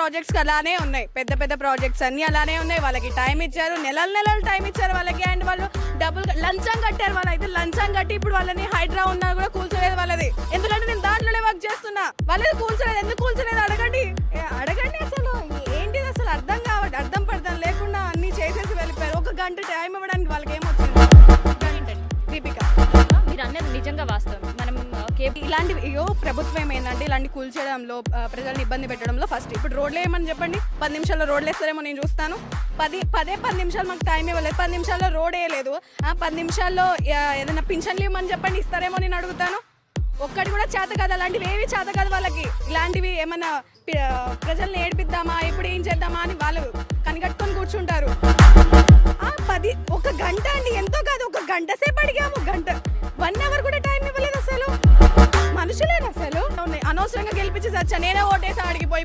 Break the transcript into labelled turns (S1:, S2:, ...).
S1: Projects అలానే ఉన్నాయి, పెద్ద పెద్ద ప్రాజెక్ట్స్ అన్ని అలానే ఉన్నాయి. వాళ్ళకి టైం ఇచ్చారు, నెలలు టైం ఇచ్చారు వాళ్ళకి. అండ్ వాళ్ళు డబ్బులు లంచం కట్టారు. వాళ్ళు అయితే లంచం కట్టి ఇప్పుడు వాళ్ళని హైడ్రా ఉన్నా కూడా కూల్చలేదు వాళ్ళది. ఎందుకంటే నేను దాంట్లోనే వర్క్ చేస్తున్నా. వాళ్ళది కూల్చలేదు, ఎందుకు కూల్చలేదు అడగండి. అసలు ఏంటిది అసలు అర్థం పడతాం లేకుండా అన్ని చేసేసి వెళ్ళిపోయారు. ఒక గంట టైం ఇవ్వడానికి వాళ్ళకి ఏమొచ్చింది? దీపిక,
S2: మీరు అన్నది నిజంగా వాస్తవం. మనం
S1: ఇలాంటివి ప్రభుత్వం ఏంటంటే ఇలాంటి కూల్చేయడంలో, ప్రజల్ని ఇబ్బంది పెట్టడంలో ఫస్ట్. ఇప్పుడు రోడ్లు ఏమని చెప్పండి, 10 నిమిషాల్లో రోడ్లు వేస్తారేమో నేను చూస్తాను. 10 నిమిషాలు మాకు టైం ఇవ్వలేదు, 10 నిమిషాల్లో రోడ్ వేయలేదు. 10 నిమిషాల్లో ఏదైనా పింఛన్లు ఇవ్వమని చెప్పండి, ఇస్తారేమో నేను అడుగుతాను. ఒక్కటి కూడా చేత కాదు, అలాంటివి ఏవి చేత కాదు వాళ్ళకి. ఇలాంటివి ఏమన్నా ప్రజల్ని ఏడిపిద్దామా, ఇప్పుడు ఏం చేద్దామా అని వాళ్ళు కనిగట్టుకొని కూర్చుంటారు. ఒక గంట అండి, ఎంతో కాదు, ఒక గంట సేపు అడిగాము. 1 అవర్ కూడా టైం ఇవ్వలేదు అసలు. మనుషులేనా అసలు? అనవసరంగా గెలిపించి చచ్చా, నేనే ఓటేసి అడిగిపోయి